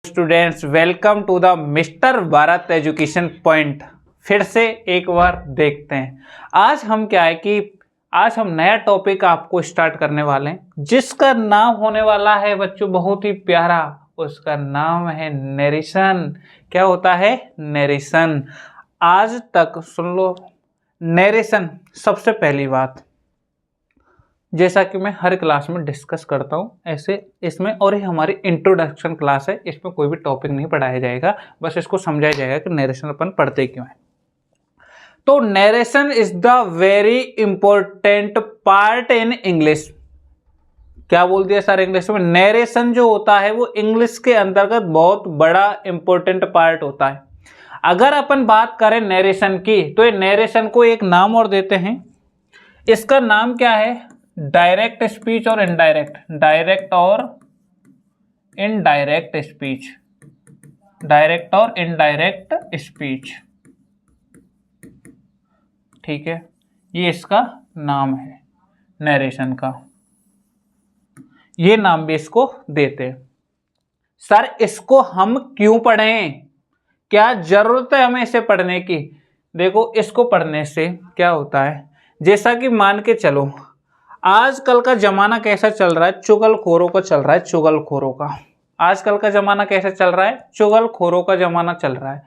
Students, welcome to the mister Bharat education point. फिर से एक बार देखते हैं आज हम क्या है कि आज हम नया टॉपिक आपको स्टार्ट करने वाले हैं जिसका नाम होने वाला है बच्चों बहुत ही प्यारा। उसका नाम है नरेशन। क्या होता है? नरेशन। आज तक सुन लो, नरेशन सबसे पहली बात, जैसा कि मैं हर क्लास में डिस्कस करता हूँ ऐसे इसमें, और ये हमारी इंट्रोडक्शन क्लास है, इसमें कोई भी टॉपिक नहीं पढ़ाया जाएगा, बस इसको समझाया जाएगा कि नरेशन अपन पढ़ते क्यों है। तो narration is the very important part in English. क्या बोल दिया सर इंग्लिश में? नरेशन जो होता है वो इंग्लिश के अंतर्गत बहुत बड़ा इंपॉर्टेंट पार्ट होता है। अगर अपन बात करें नरेशन की तो ये नरेशन को एक नाम और देते हैं। इसका नाम क्या है? डायरेक्ट स्पीच और इनडायरेक्ट। डायरेक्ट और इनडायरेक्ट स्पीच। डायरेक्ट और इनडायरेक्ट स्पीच, ठीक है, ये इसका नाम है नरेशन का। ये नाम भी इसको देते हैं। सर इसको हम क्यों पढ़ें? क्या जरूरत है हमें इसे पढ़ने की? देखो, इसको पढ़ने से क्या होता है, जैसा कि मान के चलो आजकल का जमाना कैसा चल रहा है, चुगलखोरों का चल रहा है, चुगलखोरों का। आजकल का जमाना कैसा चल रहा है? चुगलखोरों का जमाना चल रहा है।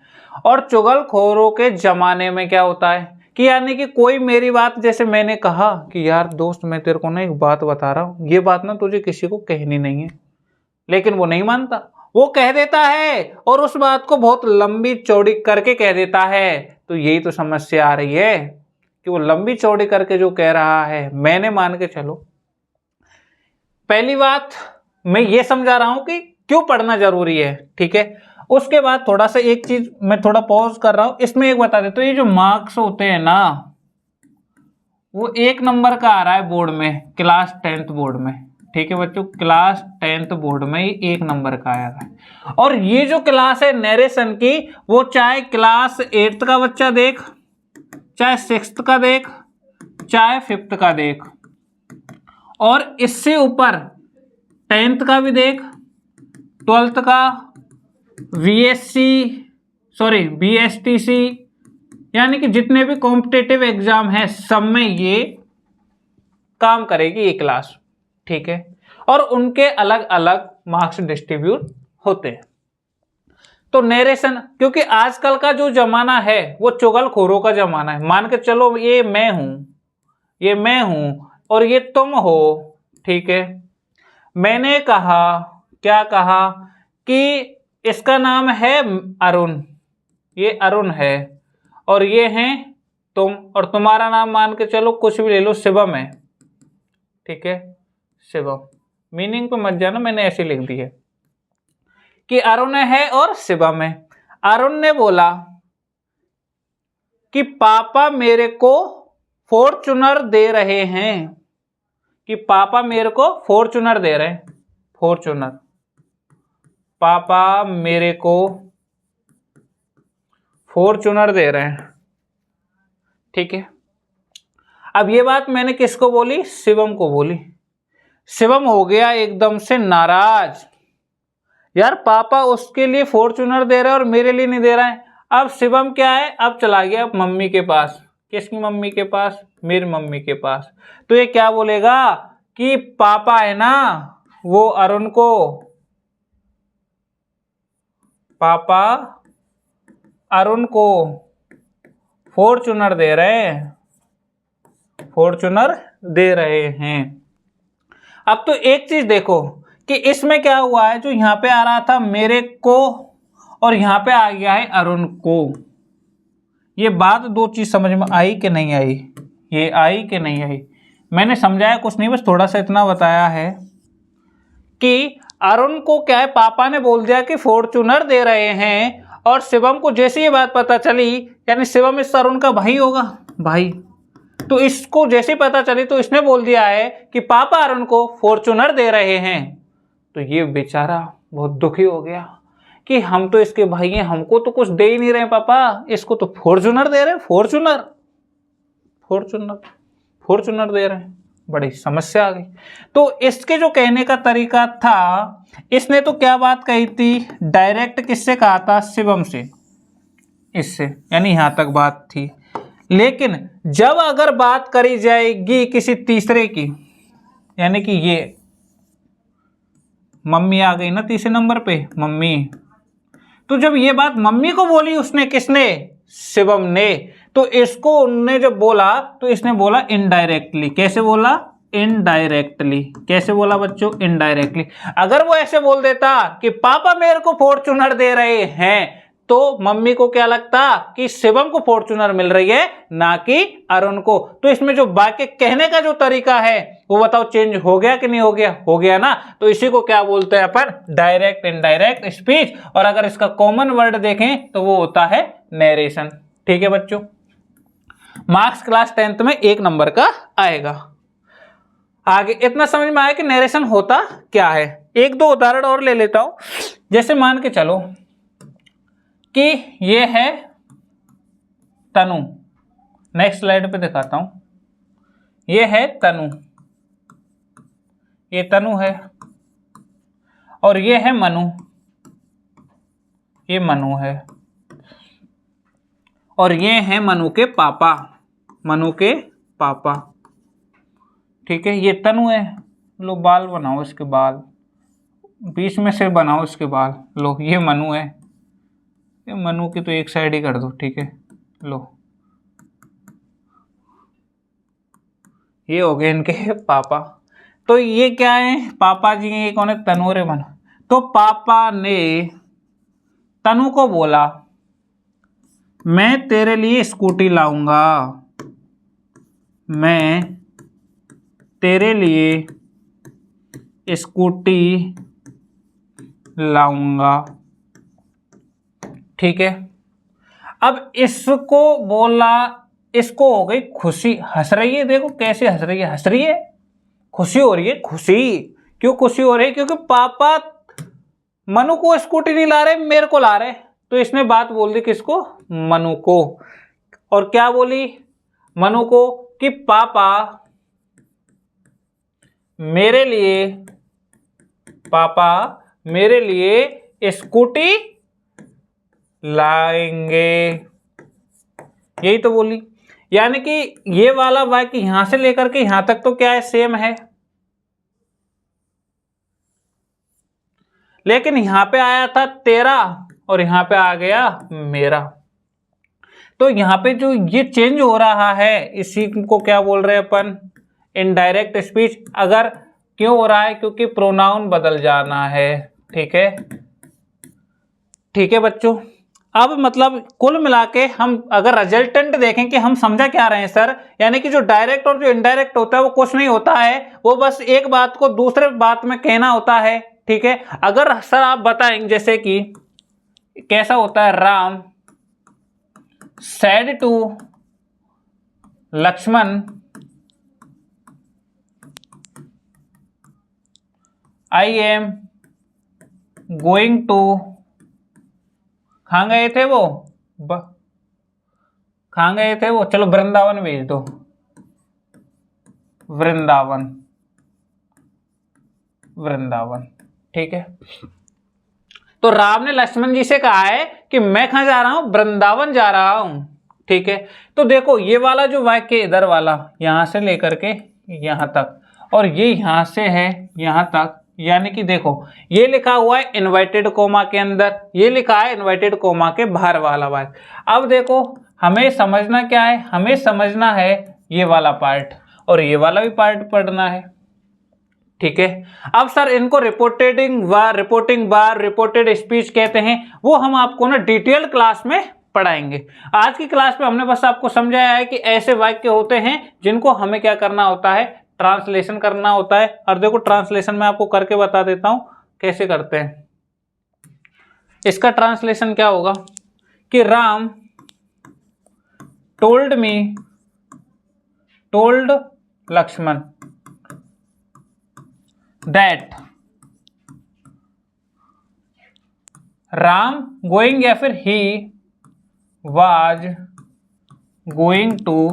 और चुगलखोरों के जमाने में क्या होता है कि यानी कि कोई मेरी बात, जैसे मैंने कहा कि यार दोस्त मैं तेरे को ना एक बात बता रहा हूँ, ये बात ना तुझे किसी को कहनी नहीं है, लेकिन वो नहीं मानता, वो कह देता है और उस बात को बहुत लंबी चौड़ी करके कह देता है। तो यही तो समस्या आ रही है कि वो लंबी चौड़ी करके जो कह रहा है, मैंने मान के चलो, पहली बात मैं ये समझा रहा हूं कि क्यों पढ़ना जरूरी है, ठीक है। उसके बाद थोड़ा सा एक चीज मैं थोड़ा पॉज कर रहा हूं, इसमें एक बता देता हूं, ये जो मार्क्स होते हैं ना वो 1 नंबर का आ रहा है बोर्ड में, क्लास 10th बोर्ड में, ठीक है बच्चों, क्लास 10th बोर्ड में 1 नंबर का आया था। और ये जो क्लास है नरेशन की, वो चाहे क्लास 8th का बच्चा देख, चाहे 6th का देख, चाहे 5th का देख, और इससे ऊपर 10th का भी देख, 12th का, बीएसटीसी, यानी कि जितने भी कॉम्पिटिटिव एग्जाम हैं सब में ये काम करेगी ये क्लास, ठीक है। और उनके अलग अलग मार्क्स डिस्ट्रीब्यूट होते हैं। तो नरेशन, क्योंकि आजकल का जो जमाना है वो चुगलखोरों का जमाना है। मान के चलो ये मैं हूं, ये मैं हूं और ये तुम हो, ठीक है। मैंने कहा, क्या कहा कि इसका नाम है अरुण, ये अरुण है, और ये हैं तुम, और तुम्हारा नाम मान के चलो कुछ भी ले लो, शिवम है, ठीक है, शिवम। मीनिंग पे मत जाना, मैंने ऐसे लिख दी है कि अरुण है और शिवम है। अरुण ने बोला कि पापा मेरे को फॉर्च्यूनर दे रहे हैं, कि पापा मेरे को फॉर्च्यूनर दे रहे हैं, फॉर्च्यूनर, पापा मेरे को फॉर्च्यूनर दे रहे हैं, ठीक है। अब ये बात मैंने किसको बोली? शिवम को बोली। शिवम हो गया एकदम से नाराज, यार पापा उसके लिए फॉर्च्यूनर दे रहे हैं और मेरे लिए नहीं दे रहे हैं। अब शिवम क्या है, अब चला गया मम्मी के पास। किसकी मम्मी के पास? मेरी मम्मी के पास। तो ये क्या बोलेगा कि पापा है ना वो अरुण को, पापा अरुण को फॉर्च्यूनर दे रहे हैं, फॉर्च्यूनर दे रहे हैं। अब तो एक चीज देखो कि इसमें क्या हुआ है, जो यहां पे आ रहा था मेरे को और यहां पे आ गया है अरुण को। ये बात दो चीज समझ में आई कि नहीं आई? ये आई कि नहीं आई? मैंने समझाया कुछ नहीं, बस थोड़ा सा इतना बताया है कि अरुण को क्या है, पापा ने बोल दिया कि फॉर्च्यूनर दे रहे हैं, और शिवम को जैसे ये बात पता चली, यानी शिवम इस अरुण का भाई होगा, भाई, तो इसको जैसे पता चली तो इसने बोल दिया है कि पापा अरुण को फॉर्च्यूनर दे रहे हैं। तो ये बेचारा बहुत दुखी हो गया कि हम तो इसके भाई हैं, हमको तो कुछ दे ही नहीं रहे पापा, इसको तो फॉर्च्यूनर दे रहे हैं, फॉर्च्यूनर, फॉर्च्यूनर, फॉर्च्यूनर दे रहे हैं। बड़ी समस्या आ गई। तो इसके जो कहने का तरीका था, इसने तो क्या बात कही थी, डायरेक्ट किससे कहा था, शिवम से, इससे, यानी यहां तक बात थी। लेकिन जब अगर बात करी जाएगी किसी तीसरे की, यानी कि ये मम्मी आ गई ना तीसरे नंबर पे, मम्मी, तो जब ये बात मम्मी को बोली उसने, किसने, शिवम ने, तो इसको उनने जब बोला तो इसने बोला इनडायरेक्टली। कैसे बोला, इनडायरेक्टली। कैसे बोला बच्चों, इनडायरेक्टली। अगर वो ऐसे बोल देता कि पापा मेरे को फॉर्च्यूनर दे रहे हैं, तो मम्मी को क्या लगता कि शिवम को फॉर्च्यूनर मिल रही है, ना कि अरुण को। तो इसमें जो वाक्य कहने का जो तरीका है वो बताओ चेंज हो गया कि नहीं हो गया, हो गया ना। तो इसी को क्या बोलते हैं अपन, डायरेक्ट इनडायरेक्ट स्पीच। और अगर इसका कॉमन वर्ड देखें तो वो होता है नरेशन। ठीक है बच्चों, मार्क्स क्लास 10th में 1 नंबर का आएगा। आगे इतना समझ में आया कि नरेशन होता क्या है। 1-2 उदाहरण और ले लेता हूं। जैसे मान के चलो कि ये है तनु, नेक्स्ट स्लाइड पे दिखाता हूं। ये है तनु, ये तनु है, और ये है मनु, ये मनु है, और ये है मनु के पापा, मनु के पापा। ठीक है, ये तनु है, लो बाल बनाओ इसके, बाल बीच में से बनाओ इसके बाल। लो ये मनु है, ये मनु की तो एक साइड ही कर दो। ठीक है, लो ये हो गए इनके पापा। तो ये क्या है, पापा जी हैं, ये कौन है, तनु रे मनु। तो पापा ने तनु को बोला मैं तेरे लिए स्कूटी लाऊंगा, मैं तेरे लिए स्कूटी लाऊंगा। ठीक है, अब इसको बोला, इसको हो गई खुशी, हंस रही है, देखो कैसे हंस रही है, हंस रही है, खुशी हो रही है, खुशी। क्यों खुशी हो रही है, क्योंकि पापा मनु को स्कूटी नहीं ला रहे, मेरे को ला रहे। तो इसने बात बोल दी किसको, मनु को। और क्या बोली मनु को कि पापा मेरे लिए, पापा मेरे लिए स्कूटी लाएंगे, यही तो बोली। यानी कि ये वाला वाक्य यहां से लेकर के यहां तक तो क्या है, सेम है, लेकिन यहां पे आया था तेरा और यहां पे आ गया मेरा। तो यहां पे जो ये चेंज हो रहा है, इसी को क्या बोल रहे हैं अपन, इनडायरेक्ट स्पीच। अगर क्यों हो रहा है, क्योंकि प्रोनाउन बदल जाना है। ठीक है, ठीक है बच्चों। अब मतलब कुल मिला के हम अगर रिजल्टेंट देखें कि हम समझा क्या रहे हैं सर, यानी कि जो डायरेक्ट और जो इनडायरेक्ट होता है वो कुछ नहीं होता है, वो बस एक बात को दूसरे बात में कहना होता है। ठीक है, अगर सर आप बताएंगे जैसे कि कैसा होता है, Ram said to Lakshman I am going to, कहाँ गए थे वो, कहाँ गए थे वो, चलो वृंदावन भेज दो, वृंदावन, वृंदावन। ठीक है, तो राम ने लक्ष्मण जी से कहा है कि मैं कहाँ जा रहा हूं, वृंदावन जा रहा हूं। ठीक है, तो देखो ये वाला जो वाक्य इधर वाला यहां से लेकर के यहां तक, और ये यहां से है यहां तक, यानी कि देखो ये लिखा हुआ है इन्वर्टेड कोमा के अंदर, ये लिखा है इन्वर्टेड कोमा के बाहर वाला वाक्य। अब देखो हमें समझना क्या है, हमें समझना है ये वाला पार्ट और ये वाला भी पार्ट पढ़ना है। ठीक है, अब सर इनको रिपोर्टेड बार रिपोर्टेड स्पीच कहते हैं, वो हम आपको ना डिटेल क्लास में पढ़ाएंगे। आज की क्लास में हमने बस आपको समझाया है कि ऐसे वाक्य होते हैं जिनको हमें क्या करना होता है, ट्रांसलेशन करना होता है। और देखो ट्रांसलेशन मैं आपको करके बता देता हूं कैसे करते हैं। इसका ट्रांसलेशन क्या होगा कि Ram told me, told Lakshman that, Ram going या फिर he was going to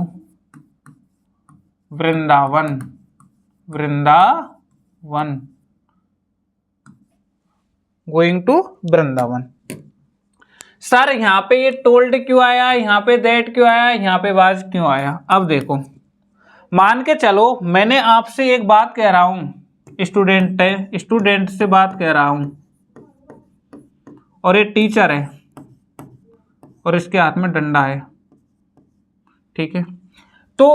Vrindavan. Vrindavan, going to Vrindavan. Sir यहाँ पे ये टोल्ड क्यों आया, यहाँ पे दैट क्यों आया, यहाँ पे वाज क्यों आया? अब देखो, मान के चलो मैंने आपसे एक बात कह रहा हूं, स्टूडेंट से बात कह रहा हूं, और ये टीचर है और इसके हाथ में डंडा है, ठीक है। तो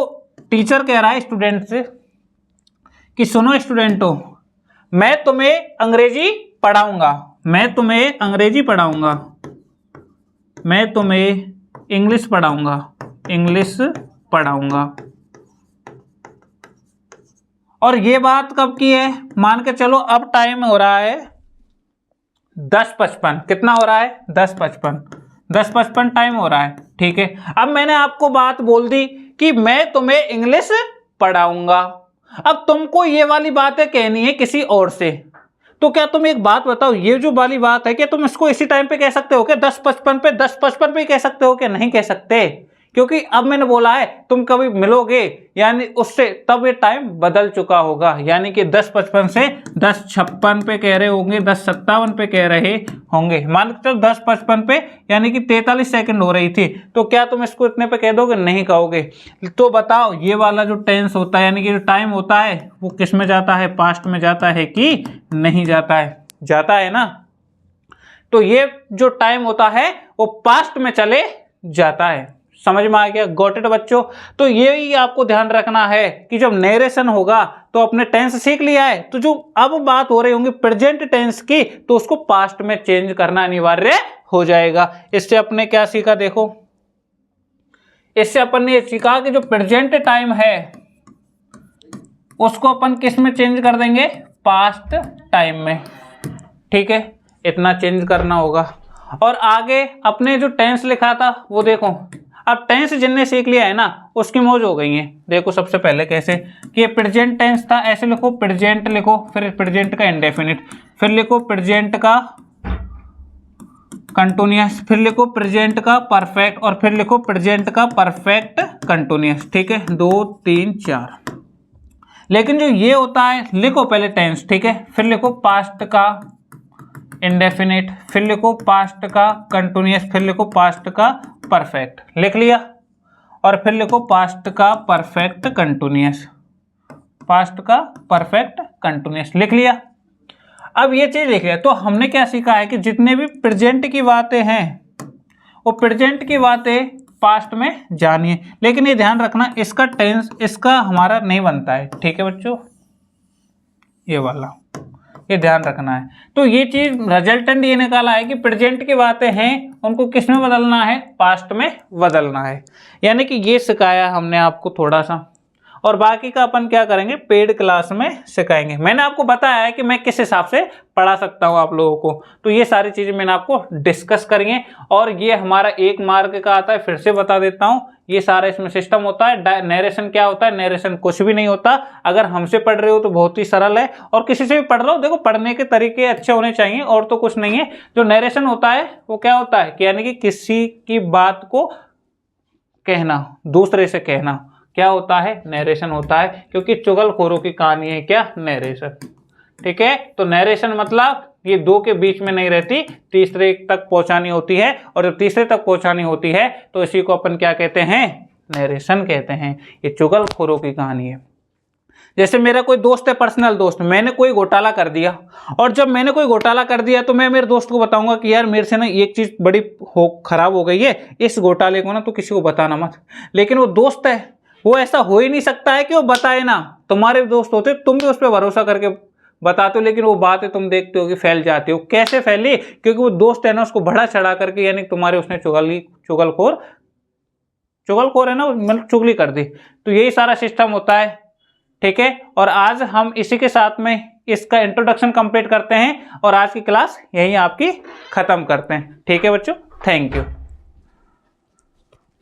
टीचर कह रहा है स्टूडेंट से कि सुनो स्टूडेंटों, मैं तुम्हें अंग्रेजी पढ़ाऊंगा, मैं तुम्हें अंग्रेजी पढ़ाऊंगा, मैं तुम्हें इंग्लिश पढ़ाऊंगा, इंग्लिश पढ़ाऊंगा। और ये बात कब की है? मान के चलो अब टाइम हो रहा है 10:55। कितना हो रहा है? 10:55 टाइम हो रहा है, ठीक है। अब मैंने आपको बात बोल दी कि मैं तुम्हें इंग्लिश पढ़ाऊंगा। अब तुमको ये वाली बातें कहनी है किसी और से, तो क्या तुम एक बात बताओ, ये जो वाली बात है, क्या तुम इसको इसी टाइम पे कह सकते हो क्या? 10:55 पे कह सकते हो क्या? नहीं कह सकते, क्योंकि अब मैंने बोला है तुम कभी मिलोगे यानी उससे, तब ये टाइम बदल चुका होगा, यानी कि 10:55 से 10:56 पे कह रहे होंगे, 10:57 पे कह रहे होंगे। मान के चलो 10:55 पे यानी कि 43 सेकंड हो रही थी, तो क्या तुम इसको इतने पे कह दोगे? नहीं कहोगे। तो बताओ ये वाला जो टेंस होता है यानी कि जो टाइम होता है वो किस में जाता है? पास्ट में जाता है कि नहीं जाता है? जाता है ना। तो ये जो टाइम होता है वो पास्ट में चले जाता है। समझ में आ गया? गॉट इट बच्चों? तो ये ही आपको ध्यान रखना है कि जब नरेशन होगा तो अपने टेंस सीख लिया है, तो जो अब बात हो रही होंगी प्रेजेंट टेंस की, तो उसको पास्ट में चेंज करना अनिवार्य हो जाएगा। इससे अपने क्या सीखा? देखो, इससे अपन ने सीखा कि जो प्रेजेंट टाइम है उसको अपन किस में चेंज कर देंगे? पास्ट टाइम में, ठीक है। इतना चेंज करना होगा। और आगे अपने जो टेंस लिखा था वो देखो, अब टेंस जिनने सीख लिया है ना उसकी मौज हो गई है। देखो सबसे पहले कैसे कि ये प्रेजेंट टेंस था, ऐसे लिखो, प्रेजेंट लिखो, फिर प्रेजेंट का इंडेफिनिट, फिर लिखो प्रेजेंट का कंटिन्यूअस, फिर लिखो प्रेजेंट का परफेक्ट, और फिर लिखो प्रेजेंट का परफेक्ट कंटिन्यूअस, ठीक है। 2 3 4। लेकिन जो ये होता है, लिखो पहले टेंस, ठीक है, फिर लिखो पास्ट का इंडेफिनिट, फिर लिखो पास्ट का कंटिन्यूअस, फिर लिखो पास्ट का परफेक्ट, लिख लिया। और फिर लिखो पास्ट का परफेक्ट कंटिन्यूअस, पास्ट का परफेक्ट कंटिन्यूअस, लिख लिया। अब ये चीज लिख लिया, तो हमने क्या सीखा है कि जितने भी प्रेजेंट की बातें हैं वो प्रेजेंट की बातें पास्ट में जानिए, लेकिन ये ध्यान रखना इसका टेंस इसका हमारा नहीं बनता है, ठीक है बच्चों। ये वाला ये ध्यान रखना है। तो ये चीज रिजल्टेंट ये निकाला है कि प्रेजेंट की बातें हैं उनको किस में बदलना है? पास्ट में बदलना है। यानी कि ये सिखाया हमने आपको थोड़ा सा, और बाकी का अपन क्या करेंगे? पेड क्लास में सिखाएंगे। मैंने आपको बताया है कि मैं किस हिसाब से पढ़ा सकता हूँ आप लोगों को, तो ये सारी चीजें मैंने आपको डिस्कस करी हैं। और ये हमारा 1 मार्क का आता है, फिर से बता देता हूँ, ये सारा इसमें सिस्टम होता है। नरेशन क्या होता है? नरेशन कुछ भी नहीं होता। अगर हमसे पढ़ रहे हो तो बहुत ही सरल है, और किसी से भी पढ़ रहे हो, देखो पढ़ने के तरीके अच्छे होने चाहिए, और तो कुछ नहीं है। जो नरेशन होता है वो क्या होता है कि यानी कि किसी की बात को कहना, दूसरे से कहना, क्या होता है? नरेशन होता है, क्योंकि चुगलखोरों की कहानी है क्या? नरेशन, ठीक है। तो नरेशन मतलब ये 2 के बीच में नहीं रहती, तीसरे तक पहुंचानी होती है, और जब तीसरे तक पहुंचानी होती है तो इसी को अपन क्या कहते हैं? नरेशन कहते हैं। ये चुगलखोरों की कहानी है। जैसे मेरा कोई दोस्त है, पर्सनल दोस्त, मैंने कोई घोटाला कर दिया, और जब मैंने कोई घोटाला कर दिया तो मैं मेरे दोस्त को बताऊंगा कि यार मेरे से ना एक चीज बड़ी खराब हो गई है, इस घोटाले को ना तो किसी को बताना मत। लेकिन वो दोस्त है, वो ऐसा हो ही नहीं सकता है कि वो बताए ना। तुम्हारे दोस्त होते, तुम भी उस पर भरोसा करके बताते हो, लेकिन वो बातें तुम देखते हो कि फैल जाती हो। कैसे फैली? क्योंकि वो दोस्त है ना, उसको बढ़ा चढ़ा करके, यानी तुम्हारे उसने चुगलखोर है ना, मतलब चुगली कर दी। तो यही सारा सिस्टम होता है, ठीक है। और आज हम इसी के साथ में इसका इंट्रोडक्शन कंप्लीट करते हैं, और आज की क्लास यहीं आपकी खत्म करते हैं, ठीक है बच्चों। Thank you.